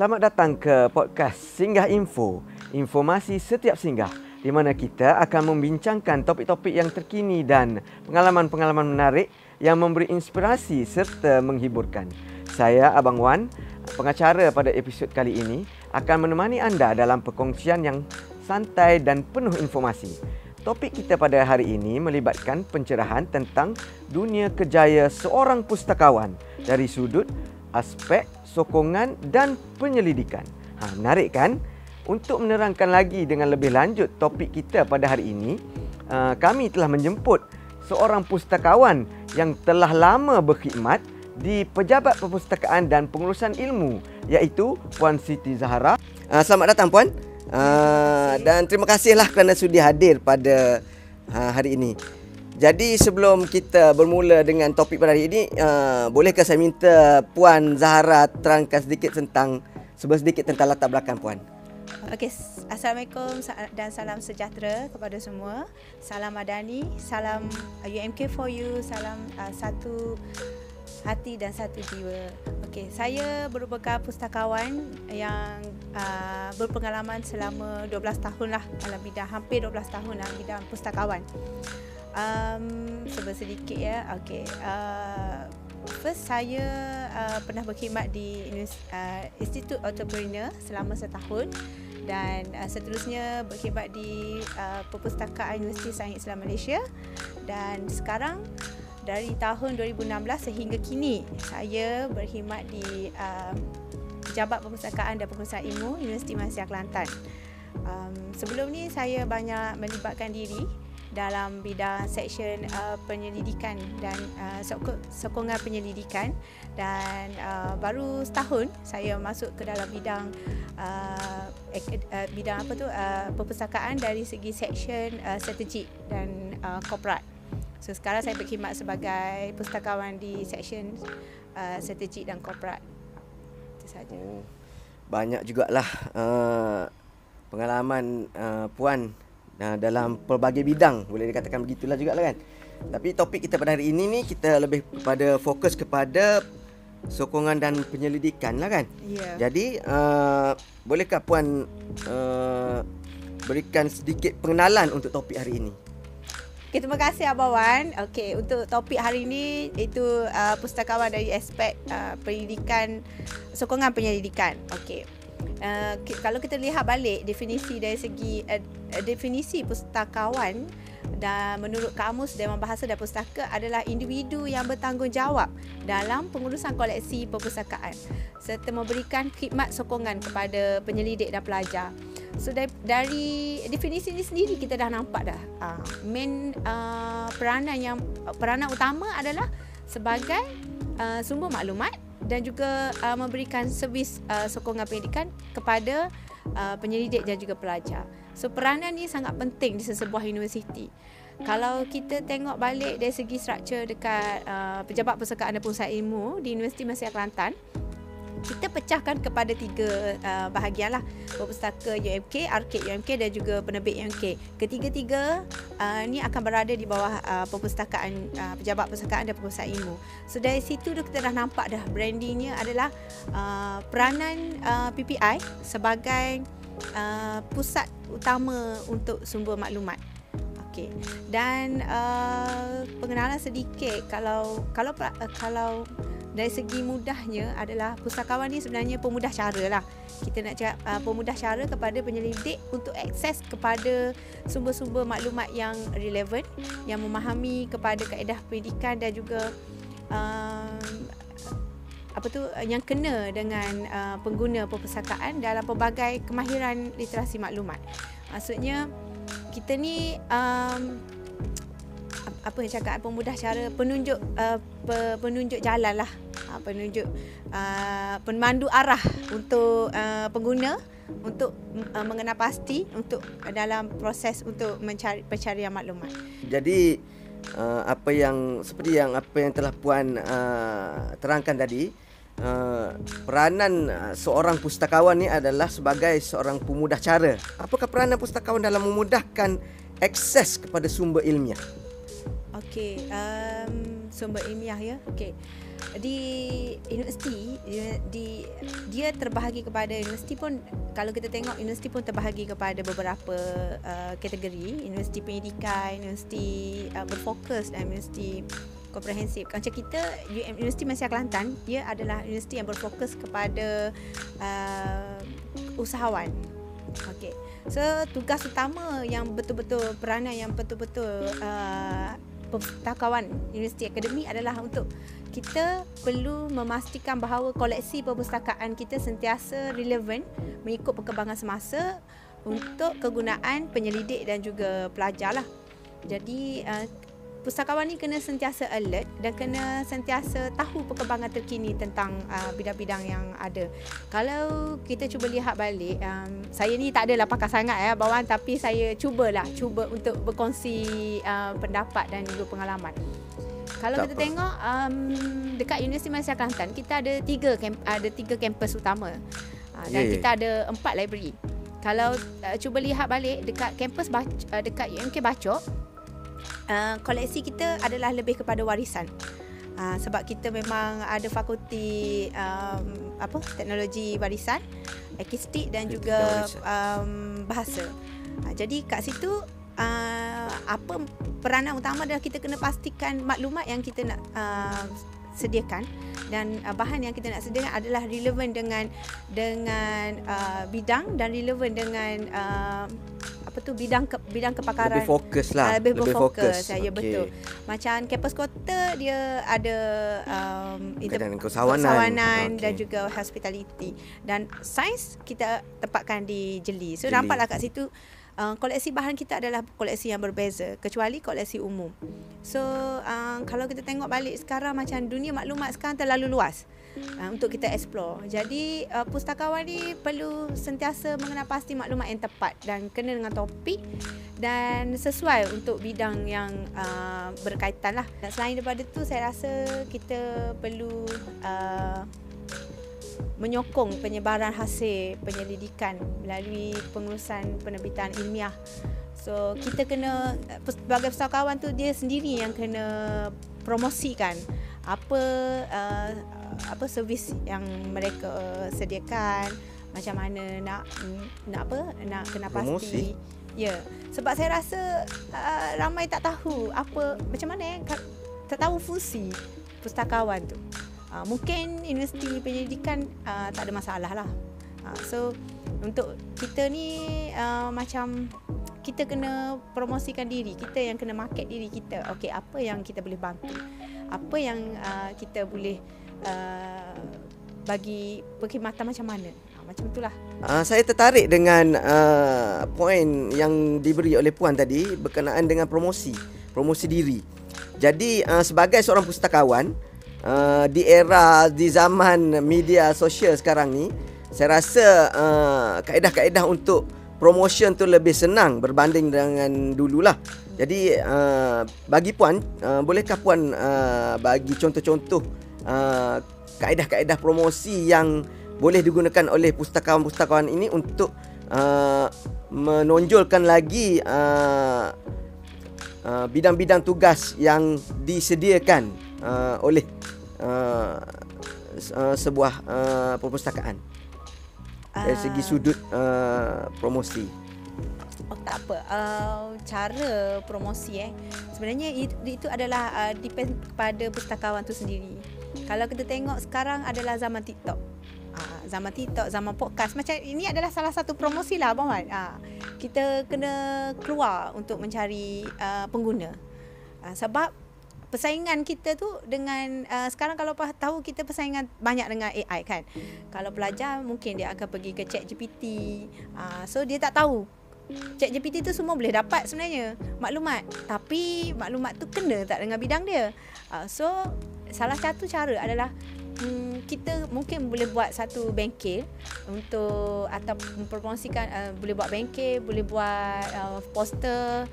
Selamat datang ke podcast Singgah Info, informasi setiap singgah, di mana kita akan membincangkan topik-topik yang terkini dan pengalaman-pengalaman menarik yang memberi inspirasi serta menghiburkan. Saya Abang Wan, pengacara pada episod kali ini, akan menemani anda dalam perkongsian yang santai dan penuh informasi. Topik kita pada hari ini melibatkan pencerahan tentang dunia kerjaya seorang pustakawan dari sudut aspek sokongan dan penyelidikan. Menarik kan? Untuk menerangkan lagi dengan lebih lanjut topik kita pada hari ini, kami telah menjemput seorang pustakawan yang telah lama berkhidmat di Pejabat Perpustakaan dan Pengurusan Ilmu, iaitu Puan Siti Zahara. Selamat datang Puan. Dan terima kasihlah kerana sudi hadir pada hari ini. Jadi sebelum kita bermula dengan topik pada hari ini, bolehkah saya minta Puan Zahara terangkan sedikit tentang latar belakang Puan? Okey, Assalamualaikum dan salam sejahtera kepada semua. Salam Madani, salam UMK for you, salam satu hati dan satu jiwa. Okey, saya merupakan pustakawan yang berpengalaman selama 12 tahun lah dalam bidang, hampir 12 tahun dalam bidang pustakawan. Sedikit ya. Okey. First saya pernah berkhidmat di Institute Entrepreneur selama setahun dan seterusnya berkhidmat di Perpustakaan Universiti Sains Islam Malaysia, dan sekarang dari tahun 2016 sehingga kini saya berkhidmat di Pejabat Perpustakaan dan Pengurusan Ilmu Universiti Malaysia Kelantan. Sebelum ni saya banyak melibatkan diri dalam bidang seksyen penyelidikan dan sokongan penyelidikan, dan baru setahun saya masuk ke dalam bidang perpustakaan dari segi seksyen strategik dan korporat. So sekarang saya berkhidmat sebagai pustakawan di seksyen strategik dan korporat. Itu saja. Banyak jugalah pengalaman Puan dalam pelbagai bidang, boleh dikatakan begitulah juga lah kan. Tapi topik kita pada hari ini ni, kita lebih kepada fokus kepada sokongan dan penyelidikan lah kan. Jadi bolehkah Puan berikan sedikit pengenalan untuk topik hari ini? Okay, terima kasih Abang Wan. Okey, untuk topik hari ini itu pustakawan dari aspek pendidikan, sokongan penyelidikan. Okey. Kalau kita lihat balik definisi dari segi definisi pustakawan, dan menurut Kamus Dewan Bahasa dan Pustaka adalah individu yang bertanggungjawab dalam pengurusan koleksi perpustakaan serta memberikan khidmat sokongan kepada penyelidik dan pelajar. So dari definisi ini sendiri kita dah nampak dah peranan utama adalah sebagai sumber maklumat dan juga memberikan servis sokongan pendidikan kepada penyelidik dan juga pelajar. So peranan ni sangat penting di sesebuah universiti. Kalau kita tengok balik dari segi struktur dekat Pejabat Perpustakaan dan Pengurusan Ilmu di Universiti Malaysia Kelantan, kita pecahkan kepada tiga bahagian lah: Perpustaka UMK, Arkib UMK dan juga Penerbit UMK. Ketiga-tiga ni akan berada di bawah Perpustakaan Pejabat Perpustakaan dan Pengurusan Ilmu. So dari situ kita dah nampak dah brandingnya adalah peranan PPI sebagai pusat utama untuk sumber maklumat. Okey. Dan pengenalan sedikit, kalau dari segi mudahnya adalah pustakawan ni sebenarnya pemudah cara lah. Kita nak cakap pemudah cara kepada penyelidik untuk akses kepada sumber-sumber maklumat yang relevan, yang memahami kepada kaedah pendidikan dan juga yang kena dengan pengguna perpustakaan dalam pelbagai kemahiran literasi maklumat. Maksudnya kita ni pemudah cara, penunjuk jalan lah, pemandu arah untuk pengguna untuk mengenal pasti untuk dalam proses untuk mencari pencarian maklumat. Jadi apa yang telah Puan terangkan tadi, peranan seorang pustakawan ni adalah sebagai seorang pemudah cara. Apakah peranan pustakawan dalam memudahkan akses kepada sumber ilmiah? Okey, sumber ilmiah ya. Okey. di universiti dia terbahagi kepada universiti pun, kalau kita tengok universiti pun terbahagi kepada beberapa kategori. Universiti pendidikan, universiti berfokus dan universiti komprehensif. Macam kita Universiti Malaysia Kelantan, dia adalah universiti yang berfokus kepada usahawan. Okey. So tugas utama yang betul-betul, peranan yang betul-betul pustakawan universiti akademik adalah untuk kita perlu memastikan bahawa koleksi perpustakaan kita sentiasa relevan mengikut perkembangan semasa untuk kegunaan penyelidik dan juga pelajar lah. Jadi pustakawan ni kena sentiasa alert dan kena sentiasa tahu perkembangan terkini tentang bidang-bidang yang ada. Kalau kita cuba lihat balik, saya ni tak adalah pakar sangat bawaan, tapi saya cuba untuk berkongsi pendapat dan juga pengalaman. Kalau kita tengok dekat Universiti Malaysia Kelantan, kita ada tiga kampus utama dan kita ada 4 library. Kalau cuba lihat balik dekat kampus dekat UMK Bacok, koleksi kita adalah lebih kepada warisan. Sebab kita memang ada fakulti teknologi warisan, akistik dan juga bahasa. Jadi kat situ apa peranan utama adalah kita kena pastikan maklumat yang kita nak sediakan dan bahan yang kita nak sediakan adalah relevan dengan bidang dan relevan dengan bidang kepakaran. Lebih fokus lah. Lebih berfokus. Ya, betul. Macam kampus kota dia ada kesawanan dan juga hospitality. Dan sains kita tempatkan di Jeli. So nampaklah kat situ koleksi bahan kita adalah koleksi yang berbeza kecuali koleksi umum. So kalau kita tengok balik sekarang, macam dunia maklumat sekarang terlalu luas untuk kita explore. Jadi pustakawan ni perlu sentiasa mengenal pasti maklumat yang tepat dan kena dengan topik dan sesuai untuk bidang yang berkaitan lah. Dan selain daripada tu, saya rasa kita perlu menyokong penyebaran hasil penyelidikan melalui pengurusan penerbitan ilmiah. So kita kena, sebagai pustakawan tu dia sendiri yang kena promosikan apa servis yang mereka sediakan, macam mana nak kena pasti. Ya, sebab saya rasa ramai tak tahu macam mana tak tahu fungsi pustakawan tu. Mungkin universiti pendidikan tak ada masalah lah. So untuk kita ni macam kita kena promosikan diri, kita yang kena market diri kita. Okey, apa yang kita boleh bantu, apa yang kita boleh bagi perkhidmatan macam mana. Macam itulah. Saya tertarik dengan poin yang diberi oleh Puan tadi berkenaan dengan promosi diri. Jadi sebagai seorang pustakawan, di zaman media sosial sekarang ni, saya rasa kaedah-kaedah untuk promotion tu lebih senang berbanding dengan dululah. Jadi bagi Puan, bolehkah Puan bagi contoh-contoh kaedah-kaedah promosi yang boleh digunakan oleh pustakawan-pustakawan ini untuk menonjolkan lagi bidang-bidang tugas yang disediakan oleh sebuah perpustakaan dari segi sudut promosi. Tak apa, cara promosi sebenarnya itu adalah depend kepada pustakawan tu sendiri. Kalau kita tengok sekarang adalah zaman TikTok, zaman podcast. Macam ini adalah salah satu promosi lah, Abang Wan. Kita kena keluar untuk mencari pengguna. Sebab persaingan kita tu dengan sekarang, kalau tahu kita persaingan banyak dengan AI kan. Kalau pelajar mungkin dia akan pergi ke ChatGPT. So dia tak tahu ChatGPT tu semua boleh dapat sebenarnya maklumat, tapi maklumat tu kena tak dengan bidang dia. So salah satu cara adalah kita mungkin boleh buat satu bengkel untuk atau mempromosikan, boleh buat bengkel, boleh buat poster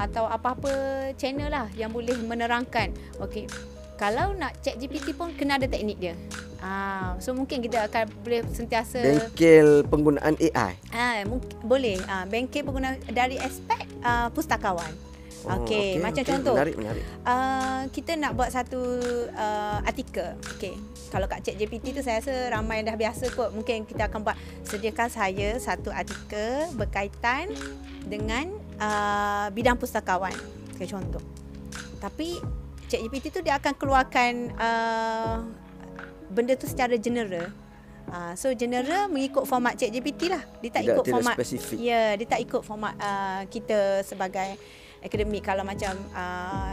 atau apa-apa channel lah yang boleh menerangkan. Okey, kalau nak ChatGPT pun kena ada teknik dia. So mungkin kita akan boleh sentiasa bengkel penggunaan AI. Boleh bengkel penggunaan dari aspek pustakawan. Okey, macam contoh. Menarik. Kita nak buat satu artikel. Okey. Kalau kat ChatGPT tu saya rasa ramai dah biasa kot. Mungkin kita akan buat, sediakan saya satu artikel berkaitan dengan bidang pustakawan. Okay, contoh. Tapi ChatGPT tu dia akan keluarkan benda tu secara general. So general mengikut format ChatGPT lah. Dia tak ikut format spesifik. Ya, dia tak ikut format kita sebagai akademik. Kalau macam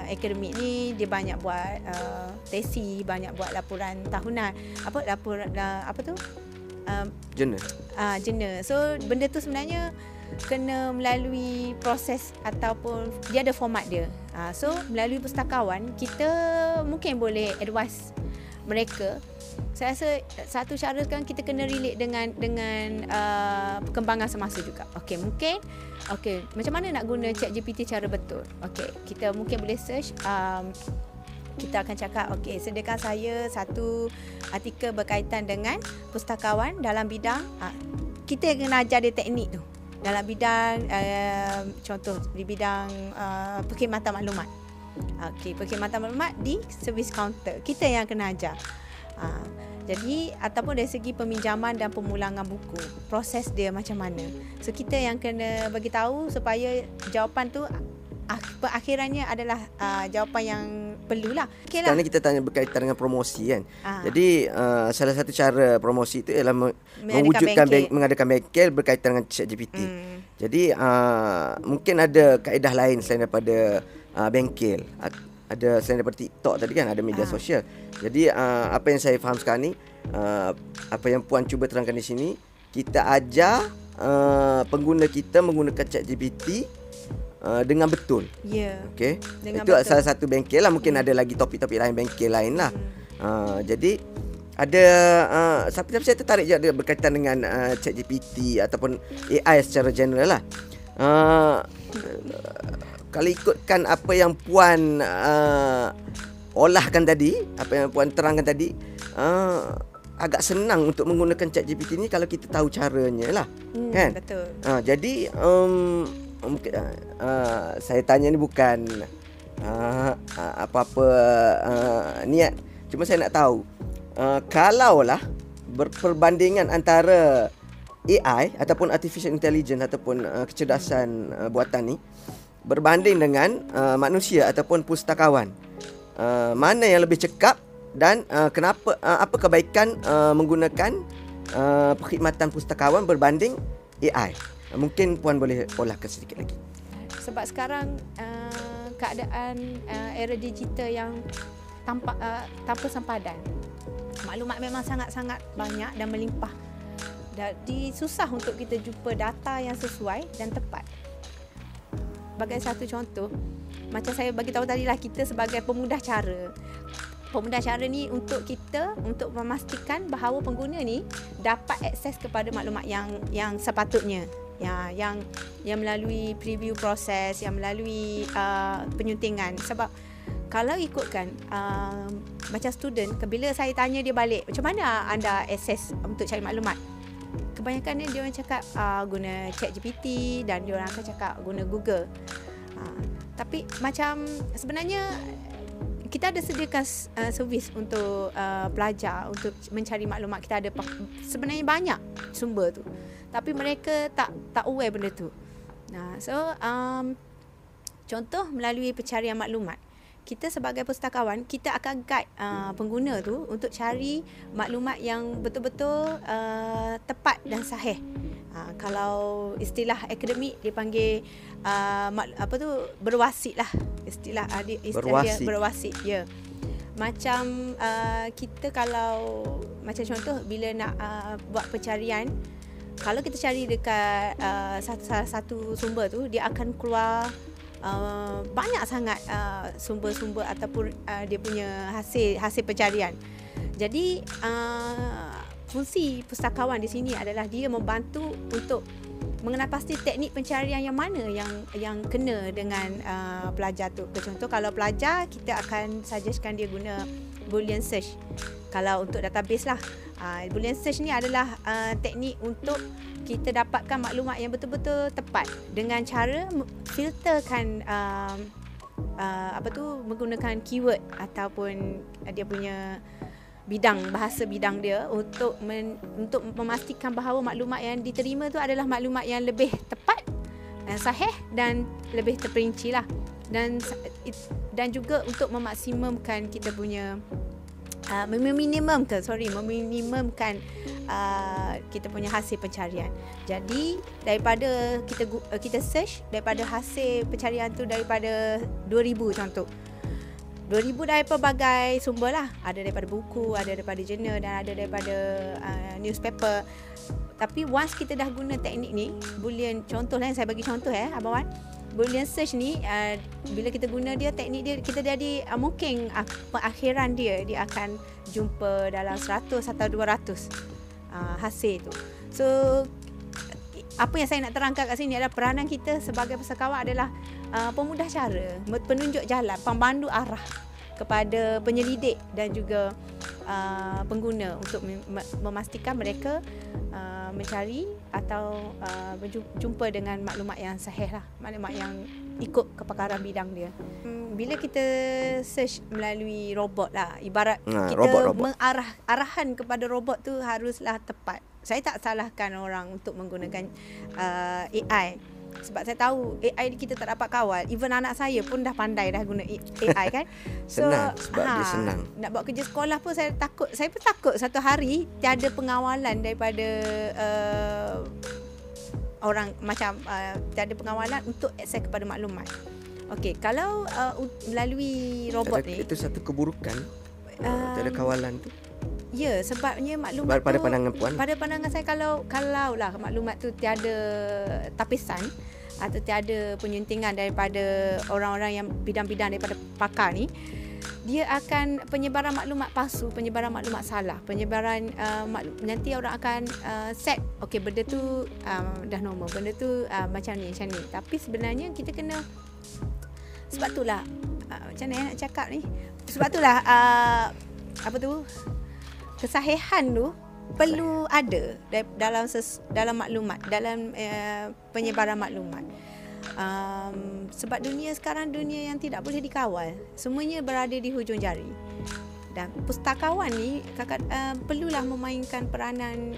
akademik ni dia banyak buat tesi, banyak buat laporan tahunan. Apa tu? Jurnal. So benda tu sebenarnya kena melalui proses ataupun dia ada format dia. So melalui pustakawan kita mungkin boleh advise mereka. Saya rasa satu cara kan kita kena relate dengan perkembangan semasa juga. Mungkin macam mana nak guna ChatGPT cara betul. Kita mungkin boleh search, kita akan cakap sediakan saya satu artikel berkaitan dengan pustakawan dalam bidang kita kena ajar dia teknik tu dalam bidang contoh di bidang perkhidmatan maklumat. Perkhidmatan maklumat di servis kaunter kita yang kena ajar. Jadi ataupun dari segi peminjaman dan pemulangan buku, proses dia macam mana. So kita yang kena bagi tahu supaya jawapan tu perakhirannya adalah jawapan yang perlulah. Sekarang ni kita tanya berkaitan dengan promosi kan. Jadi salah satu cara promosi itu ialah mengadakan bengkel berkaitan dengan ChatGPT. Jadi mungkin ada kaedah lain selain daripada bengkel. Ada selain daripada TikTok tadi kan, ada media sosial. Jadi apa yang saya faham sekarang ni, apa yang puan cuba terangkan di sini, kita ajar pengguna kita menggunakan ChatGPT dengan betul. Ya. Okey. Itu betul. Salah satu bengkel lah. Mungkin ada lagi topik-topik lain, bengkel lain lah. Jadi ada tapi saya tertarik je berkaitan dengan ChatGPT ataupun AI secara general lah. Kalau ikutkan apa yang puan olahkan tadi, apa yang puan terangkan tadi, agak senang untuk menggunakan ChatGPT ni kalau kita tahu caranya lah. Kan? Betul. Jadi mungkin saya tanya ni bukan apa-apa niat, cuma saya nak tahu kalaulah perbandingan antara AI ataupun artificial intelligence ataupun kecerdasan buatan ni berbanding dengan manusia ataupun pustakawan, mana yang lebih cekap dan kenapa, apa kebaikan menggunakan perkhidmatan pustakawan berbanding AI? Mungkin puan boleh olahkan sedikit lagi. Sebab sekarang keadaan era digital yang tanpa sempadan, maklumat memang sangat-sangat banyak dan melimpah. Jadi susah untuk kita jumpa data yang sesuai dan tepat. Sebagai satu contoh, macam saya bagi tahu tadi lah, kita sebagai pemudah cara. Pemudah cara ni untuk kita untuk memastikan bahawa pengguna ni dapat akses kepada maklumat yang sepatutnya. Yang melalui preview proses, yang melalui penyuntingan. Sebab kalau ikutkan macam student, bila saya tanya dia balik, macam mana anda akses untuk cari maklumat? Kebanyakan dia orang cakap guna ChatGPT dan dia orang akan cakap guna Google. Tapi macam sebenarnya kita ada sediakan servis untuk pelajar untuk mencari maklumat. Kita ada sebenarnya banyak sumber tu. Tapi mereka tak aware benda tu. Contoh melalui pencarian maklumat. Kita sebagai pustakawan, kita akan guide pengguna tu untuk cari maklumat yang betul-betul tepat dan sahih. Kalau istilah akademik dipanggil berwasit lah. Istilah dia berwasit. Ya. Macam kita kalau macam contoh bila nak buat pencarian, kalau kita cari dekat salah satu sumber tu, dia akan keluar banyak sangat sumber-sumber ataupun dia punya hasil pencarian. Jadi fungsi pustakawan di sini adalah dia membantu untuk mengenal pasti teknik pencarian yang mana yang kena dengan pelajar tu. Contoh kalau pelajar, kita akan suggestkan dia guna Boolean search. Kalau untuk database lah, Boolean search ni adalah teknik untuk kita dapatkan maklumat yang betul-betul tepat dengan cara filterkan menggunakan keyword ataupun dia punya bahasa bidang dia untuk memastikan bahawa maklumat yang diterima tu adalah maklumat yang lebih tepat, sahih dan lebih terperinci lah. Dan juga untuk memaksimumkan kita punya meminimumkan kita punya hasil pencarian. Jadi daripada kita search daripada hasil pencarian tu daripada 2000 contoh, 2000 dari pelbagai sumber lah. Ada daripada buku, ada daripada jurnal dan ada daripada newspaper. Tapi once kita dah guna teknik ni, Boolean, contoh lah, saya bagi contoh Abang Wan. Boolean search ni, bila kita guna dia, teknik dia, kita jadi mungkin perakhiran dia akan jumpa dalam 100 atau 200 hasil tu. So apa yang saya nak terangkan kat sini adalah peranan kita sebagai pesakawan adalah pemudah cara, penunjuk jalan, pemandu arah kepada penyelidik dan juga pengguna untuk memastikan mereka mencari atau berjumpa dengan maklumat yang sahih lah, maklumat yang ikut kepakaran bidang dia. Bila kita search melalui robot lah, ibarat kita robot. Arahan kepada robot tu haruslah tepat. Saya tak salahkan orang untuk menggunakan AI. Sebab saya tahu AI kita tak dapat kawal. Even anak saya pun dah pandai dah guna AI kan. So, senang sebab dia senang. Nak buat kerja sekolah pun saya pun takut satu hari tiada pengawalan daripada orang macam tiada pengawalan untuk akses kepada maklumat. Okey, kalau melalui robot ni itu satu keburukan. Tiada kawalan tu. Ya, sebabnya maklumat pada pandangan puan. Pada pandangan saya, kalau lah maklumat tu tiada tapisan atau tiada penyuntingan daripada orang-orang yang bidang-bidang daripada pakar ni, dia akan penyebaran maklumat palsu, penyebaran maklumat salah, penyebaran nanti orang akan set okey benda tu dah normal, benda tu macam ni. Tapi sebenarnya kita kena, sebab itulah macam mana nak cakap ni, sebab itulah kesahihan tu perlu ada dalam maklumat, dalam penyebaran maklumat. Sebab dunia sekarang dunia yang tidak boleh dikawal, semuanya berada di hujung jari. Dan pustakawan ni perlulah memainkan peranan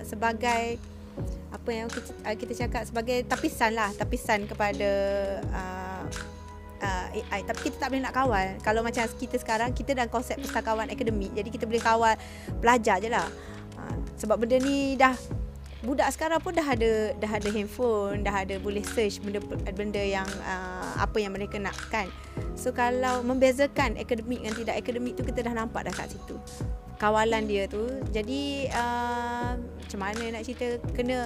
sebagai apa yang kita cakap sebagai tapisan kepada AI. Tapi kita tak boleh nak kawal. Kalau macam kita sekarang, kita dalam konsep pustakawan akademik, jadi kita boleh kawal pelajar je lah. Sebab benda ni budak sekarang pun dah ada handphone, dah ada boleh search benda yang apa yang mereka nak kan. So kalau membezakan akademik dengan tidak akademik tu, kita dah nampak dah kat situ kawalan dia tu. Jadi macam mana nak cerita,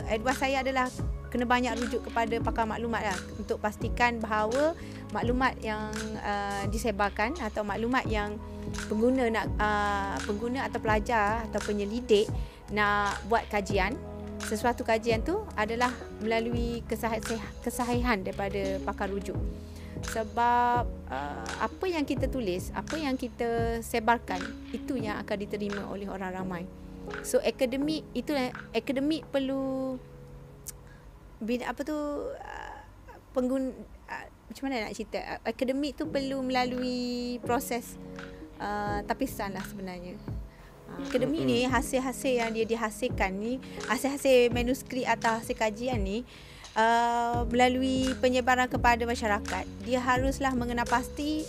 advice saya adalah kena banyak rujuk kepada pakar maklumat lah, untuk pastikan bahawa maklumat yang disebarkan atau maklumat yang pengguna atau pelajar atau penyelidik nak buat kajian, sesuatu kajian tu adalah melalui kesahihan daripada pakar rujuk. Sebab apa yang kita tulis, apa yang kita sebarkan, itu yang akan diterima oleh orang ramai. So akademik perlu macam mana nak cerita, akademik tu perlu melalui proses tapisan lah sebenarnya. Akademik ni hasil-hasil yang dia dihasilkan ni, hasil-hasil manuskrip atau hasil kajian ni, melalui penyebaran kepada masyarakat, dia haruslah mengenal pasti.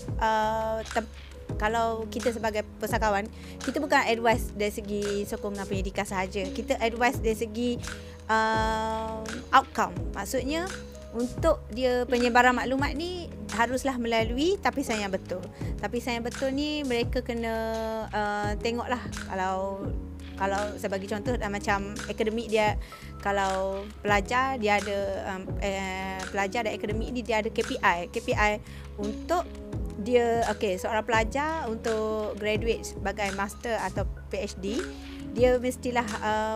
Kalau kita sebagai pesakawan, kita bukan advice dari segi sokongan pendidikan sahaja, kita advice dari segi outcome. Maksudnya untuk dia penyebaran maklumat ni haruslah melalui tapisan yang betul. Tapisan yang betul ni mereka kena tengoklah. Kalau saya bagi contoh macam akademik, dia kalau pelajar dia ada pelajar dan akademik ni dia ada KPI untuk dia, seorang pelajar untuk graduate sebagai master atau PhD, dia mestilah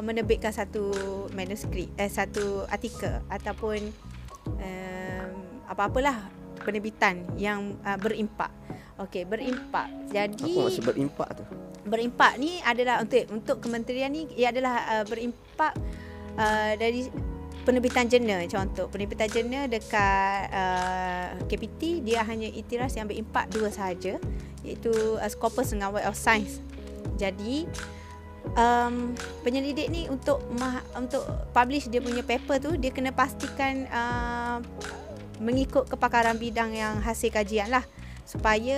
menerbitkan satu manuskrip, satu artikel ataupun apa-apalah penerbitan yang berimpak. Berimpak. Jadi apa maksud berimpak tu? Berimpak ni adalah untuk kementerian ni, ia adalah berimpak dari penerbitan jurnal, contoh penerbitan jurnal dekat KPT, dia hanya iktiras yang berimpak 2 sahaja, iaitu Scopus dengan Web of Science. Jadi penyelidik ni untuk publish dia punya paper tu, dia kena pastikan mengikut kepakaran bidang yang hasil kajian lah, supaya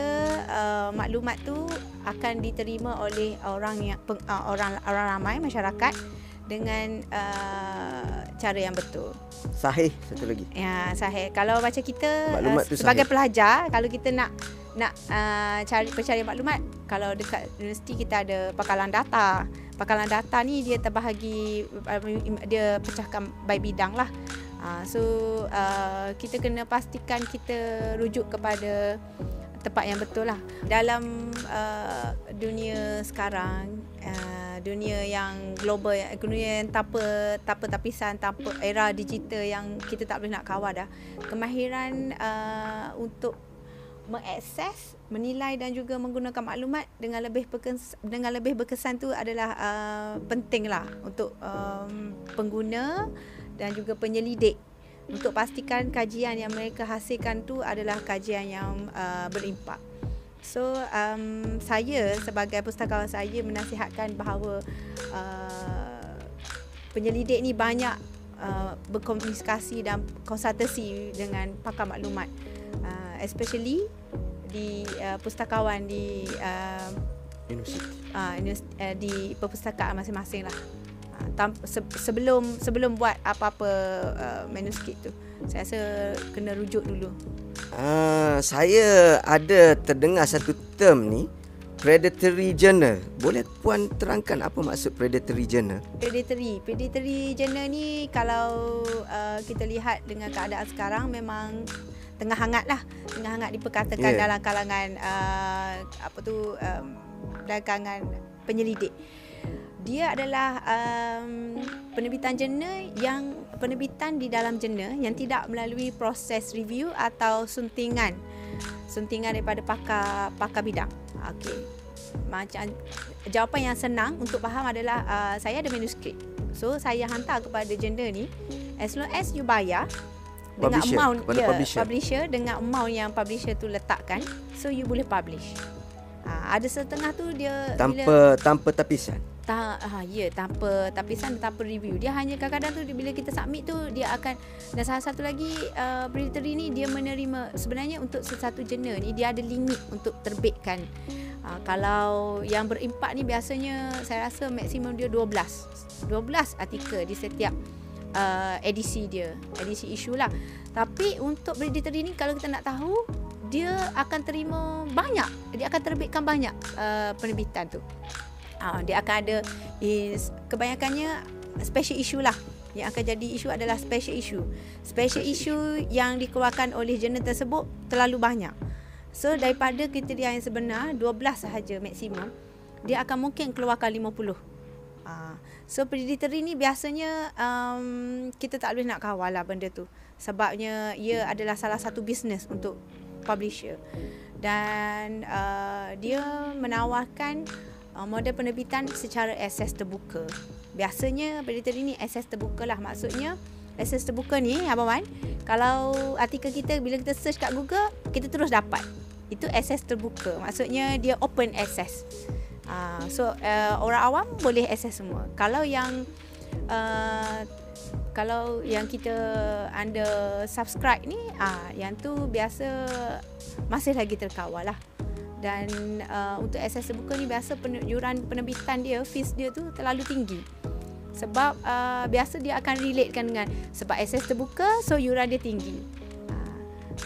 maklumat tu akan diterima oleh orang ramai masyarakat dengan cara yang betul. Sahih satu lagi. Ya, sahih. Kalau macam kita sahih. sebagai pelajar, kalau kita nak pencari maklumat, kalau dekat universiti kita ada pakalan data. Pakalan data ni dia terbahagi, dia pecahkan by bidang lah. So kita kena pastikan kita rujuk kepada tempat yang betul lah. Dalam dunia sekarang, dunia yang global, dunia yang tanpa tapisan, tanpa era digital yang kita tak boleh nak kawal dah, kemahiran untuk mengakses, menilai dan juga menggunakan maklumat dengan lebih berkesan tu adalah penting lah untuk pengguna dan juga penyelidik, untuk pastikan kajian yang mereka hasilkan tu adalah kajian yang berimpak. So saya sebagai pustakawan, saya menasihatkan bahawa penyelidik ni banyak berkomunikasi dan konsultasi dengan pakar maklumat, especially di pustakawan di di perpustakaan masing-masing lah. Sebelum buat apa-apa manuskrip tu, saya rasa kena rujuk dulu. Saya ada terdengar satu term ni, predatory journal. Boleh puan terangkan apa maksud predatory journal? Predatory journal ni, kalau kita lihat dengan keadaan sekarang, memang tengah hangat diperkatakan dalam kalangan dalam kalangan penyelidik. Dia adalah penerbitan penerbitan di dalam jurnal yang tidak melalui proses review atau suntingan daripada pakar bidang. Okey. Macam jawapan yang senang untuk faham adalah saya ada manuskrip. So saya hantar kepada jurnal ni, as long as you bayar dengan amount publisher dengan amount yang publisher tu letakkan, so you boleh publish. Ada setengah tu dia tanpa tapisan. Tanpa tapisan, tanpa review. Dia hanya kadang-kadang tu bila kita submit tu dia akan, dan salah satu lagi predatory ni, dia menerima, sebenarnya untuk satu jurnal ni dia ada limit untuk terbitkan. Kalau yang berimpak ni biasanya saya rasa maksimum dia 12 artikel di setiap edisi isu lah. Tapi untuk predatory ni, kalau kita nak tahu, dia akan terima banyak, dia akan terbitkan banyak penerbitan tu. Dia akan ada kebanyakannya special issue lah. Yang akan jadi isu adalah special issue yang dikeluarkan oleh jurnal tersebut terlalu banyak. So daripada kriteria yang sebenar 12 sahaja maksimum, dia akan mungkin keluarkan 50. So predatory ni biasanya kita tak boleh nak kawal lah benda tu, sebabnya ia adalah salah satu bisnes untuk publisher, dan dia menawarkan model penerbitan secara akses terbuka. Biasanya predatory ni akses terbuka lah. Maksudnya akses terbuka ni, Abang Wan, kalau artikel kita bila kita search kat Google, kita terus dapat. Itu akses terbuka. Maksudnya dia open access. So orang awam boleh akses semua. Kalau yang kita under subscribe ni, yang tu biasa masih lagi terkawal lah. Dan untuk akses terbuka ni biasa yuran penerbitan dia, fees dia tu terlalu tinggi. Sebab biasa dia akan relatekan dengan sebab akses terbuka, so yuran dia tinggi.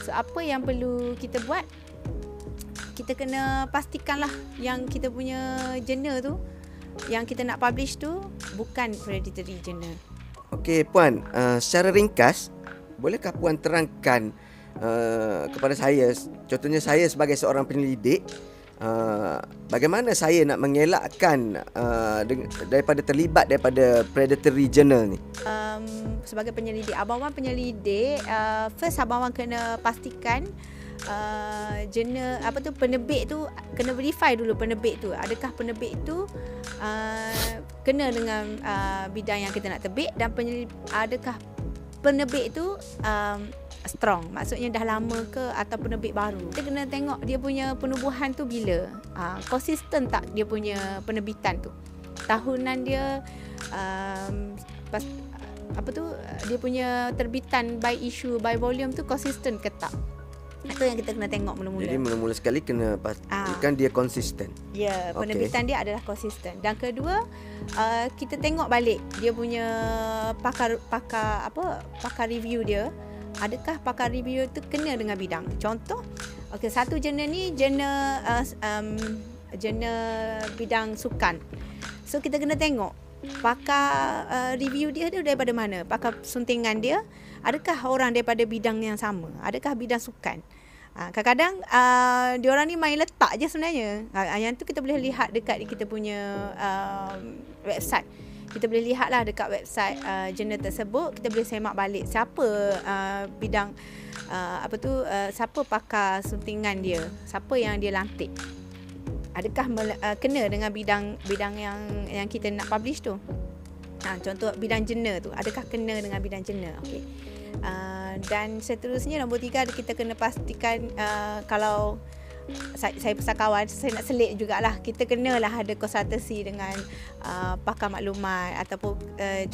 So apa yang perlu kita buat, kita kena pastikanlah yang kita punya jurnal tu, yang kita nak publish tu bukan predatory journal. Okey puan, secara ringkas, bolehkah puan terangkan kepada saya, contohnya saya sebagai seorang penyelidik, bagaimana saya nak mengelakkan daripada terlibat daripada predatory journal ni? Sebagai penyelidik, Abang Wan penyelidik, first Abang Wan kena pastikan jurnal penerbit tu, kena verify dulu penerbit tu, adakah penerbit tu kena dengan bidang yang kita nak terbit, dan adakah penerbit tu strong, maksudnya dah lama ke atau penerbit baru. Kita kena tengok dia punya penubuhan tu bila, konsisten tak dia punya penerbitan tu, tahunan dia, dia punya terbitan by issue, by volume tu konsisten ke tak. Itu yang kita kena tengok mula-mula. Jadi mula-mula sekali kena pastikan dia konsisten. Ya, penerbitan dia adalah konsisten. Dan kedua, kita tengok balik dia punya pakar review dia. Adakah pakar review tu kena dengan bidang? Contoh, satu jurnal ni jurnal bidang sukan. So kita kena tengok pakar review dia daripada mana? Pakar suntingan dia, adakah orang daripada bidang yang sama? Adakah bidang sukan? Kadang-kadang diorang ni main letak je sebenarnya. Yang tu kita boleh lihat dekat kita punya website. Kita boleh lihatlah dekat website jurnal tersebut, kita boleh semak balik siapa bidang siapa pakar suntingan dia, siapa yang dia lantik. Adakah kena dengan bidang yang kita nak publish tu? Contoh bidang jurnal tu, adakah kena dengan bidang jurnal? Okey. Dan seterusnya nombor 3, kita kena pastikan kalau saya pustakawan, saya nak selit jugalah, kita kenalah ada konsultasi dengan pakar maklumat ataupun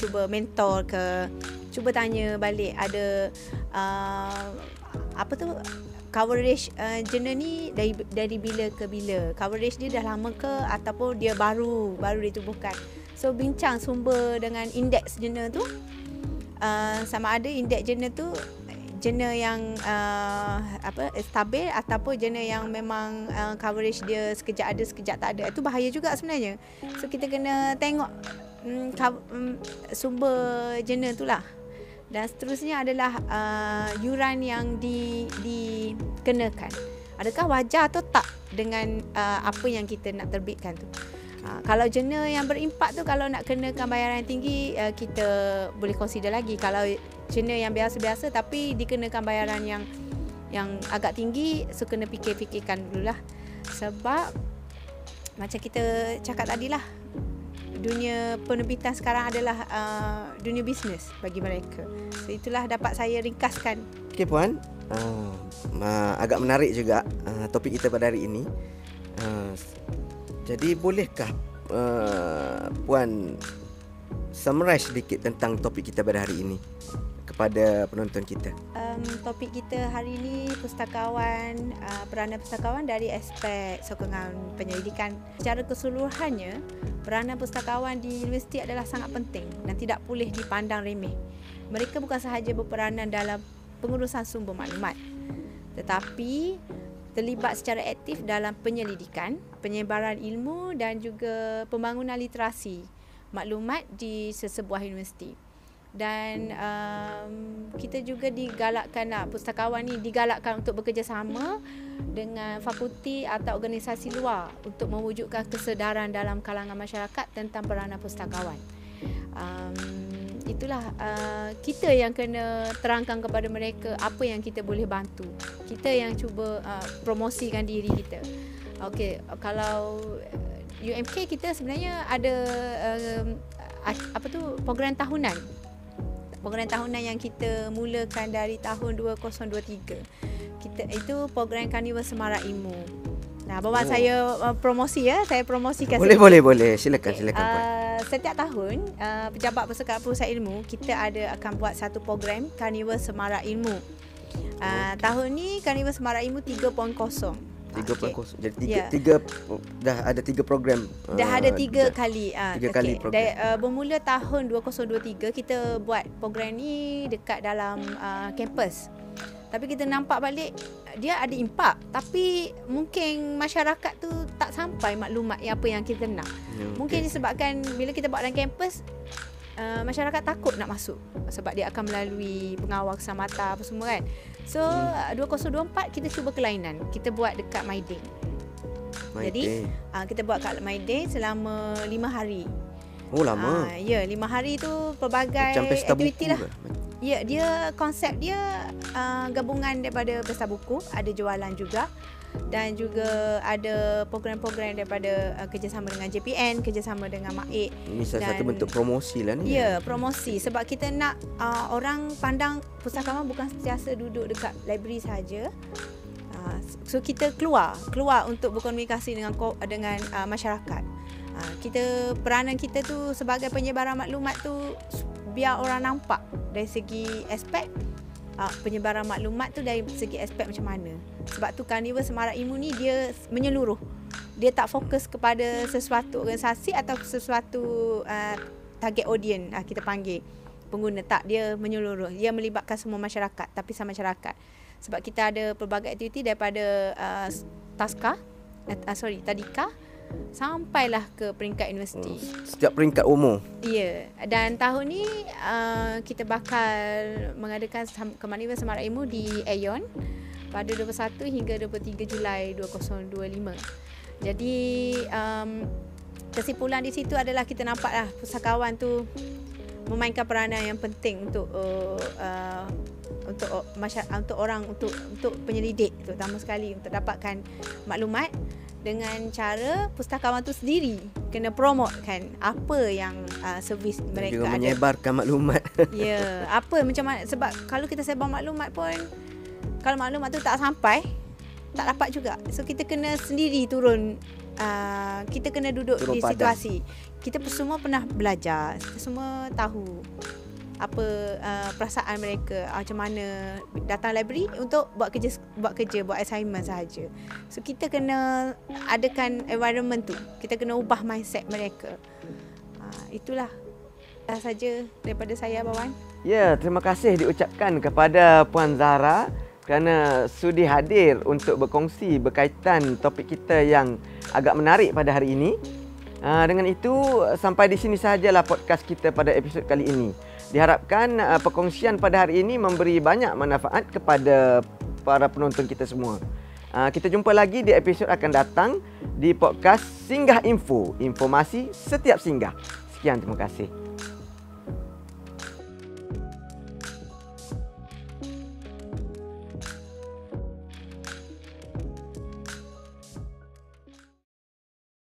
cuba mentor ke, cuba tanya balik ada coverage jurnal ni dari bila ke bila, coverage dia dah lama ke ataupun dia baru ditubuhkan. So bincang sumber dengan indeks jurnal tu, sama ada indeks jurnal tu jurnal yang stabil ataupun jurnal yang memang coverage dia sekejap ada sekejap tak ada. Itu bahaya juga sebenarnya. So kita kena tengok sumber jurnal tu lah. Dan seterusnya adalah yuran yang dikenakan. Adakah wajar atau tak dengan apa yang kita nak terbitkan tu? Kalau jurnal yang berimpak tu, kalau nak kenakan bayaran yang tinggi, kita boleh consider lagi. Kalau jurnal yang biasa-biasa tapi dikenakan bayaran yang agak tinggi, so kena fikirkan dululah. Sebab macam kita cakap tadilah, dunia penerbitan sekarang adalah dunia bisnes bagi mereka. So itulah dapat saya ringkaskan. Okey puan, agak menarik juga topik kita pada hari ini. Jadi bolehkah puan summarize sedikit tentang topik kita pada hari ini kepada penonton kita? Topik kita hari ini pustakawan, peranan pustakawan dari aspek sokongan penyelidikan. Secara keseluruhannya, peranan pustakawan di universiti adalah sangat penting dan tidak boleh dipandang remeh. Mereka bukan sahaja berperanan dalam pengurusan sumber maklumat, tetapi terlibat secara aktif dalam penyelidikan, penyebaran ilmu dan juga pembangunan literasi maklumat di sesebuah universiti. Dan kita juga digalakkan, pustakawan ni digalakkan untuk bekerjasama dengan fakulti atau organisasi luar untuk mewujudkan kesedaran dalam kalangan masyarakat tentang peranan pustakawan. Itulah kita yang kena terangkan kepada mereka apa yang kita boleh bantu. Kita yang cuba promosikan diri kita. Okey, kalau UMK kita sebenarnya ada program tahunan. Program tahunan yang kita mulakan dari tahun 2023. Itu program Karnival Semarak Ilmu. Nah, bawa saya promosi ya, saya promosikan. Boleh. Silakan puan. Setiap tahun Pejabat Persekutuan Pusat Ilmu kita akan buat satu program Karnival Semarak Ilmu. Tahun ni Karnival Semarak Ilmu 3.0. 3.0. Jadi dah ada 3 program. Dah ada 3 kali. 3 kali program. Bermula tahun 2023 kita buat program ni dekat dalam kampus. Tapi kita nampak balik dia ada impak, tapi mungkin masyarakat tu tak sampai maklumat apa yang kita nak. Mungkin disebabkan bila kita buat dalam kampus, masyarakat takut nak masuk sebab dia akan melalui pengawal keselamatan apa semua kan. So 2024 kita cuba kelainan. Kita buat dekat Maiday. Jadi kita buat kat Maiday selama 5 hari. Oh lama. Ya, 5 hari tu pelbagai aktiviti lah. Ya, konsep dia gabungan daripada pesta buku, ada jualan juga, dan juga ada program-program daripada kerjasama dengan JPN, kerjasama dengan MAIC. Ini salah satu bentuk promosi lah ni. Ya, promosi. Sebab kita nak orang pandang pustakawan bukan sentiasa duduk dekat library saja. So kita keluar untuk berkomunikasi dengan masyarakat. Peranan kita tu sebagai penyebaran maklumat tu biar orang nampak dari segi aspek penyebaran maklumat tu, dari segi aspek macam mana. Sebab tu Karnival Semarak Ilmu ni dia menyeluruh. Dia tak fokus kepada sesuatu organisasi atau sesuatu target audience kita panggil pengguna. Tak, dia menyeluruh. Dia melibatkan semua masyarakat, lapisan masyarakat. Sebab kita ada pelbagai aktiviti daripada tadika sampailah ke peringkat universiti. Setiap peringkat umur. Ya, dan tahun ni kita bakal mengadakan Karnival Semarak Ilmu di Aeon pada 21 hingga 23 Julai 2025. Jadi kesimpulan di situ adalah kita nampaklah pustakawan tu memainkan peranan yang penting untuk penyelidik, terutama sekali untuk dapatkan maklumat, dengan cara pustakawan tu sendiri kena promotekan apa yang servis mereka juga ada. Menyebarkan maklumat. Ya, apa macam mana, sebab kalau kita sebar maklumat pun, kalau maklumat tu tak sampai, tak dapat juga. So kita kena sendiri turun, kita kena duduk di situasi. Kita semua pernah belajar, kita semua tahu apa perasaan mereka, macam mana datang library untuk buat assignment sahaja. So kita kena adakan environment tu, kita kena ubah mindset mereka. Itulah saja daripada saya, Abang Wan. Ya, terima kasih diucapkan kepada Puan Zahra kerana sudi hadir untuk berkongsi berkaitan topik kita yang agak menarik pada hari ini. Dengan itu, sampai di sini sahajalah podcast kita pada episod kali ini. Diharapkan perkongsian pada hari ini memberi banyak manfaat kepada para penonton kita semua. Kita jumpa lagi di episod akan datang di podcast Singgah Info, informasi setiap singgah. Sekian, terima kasih.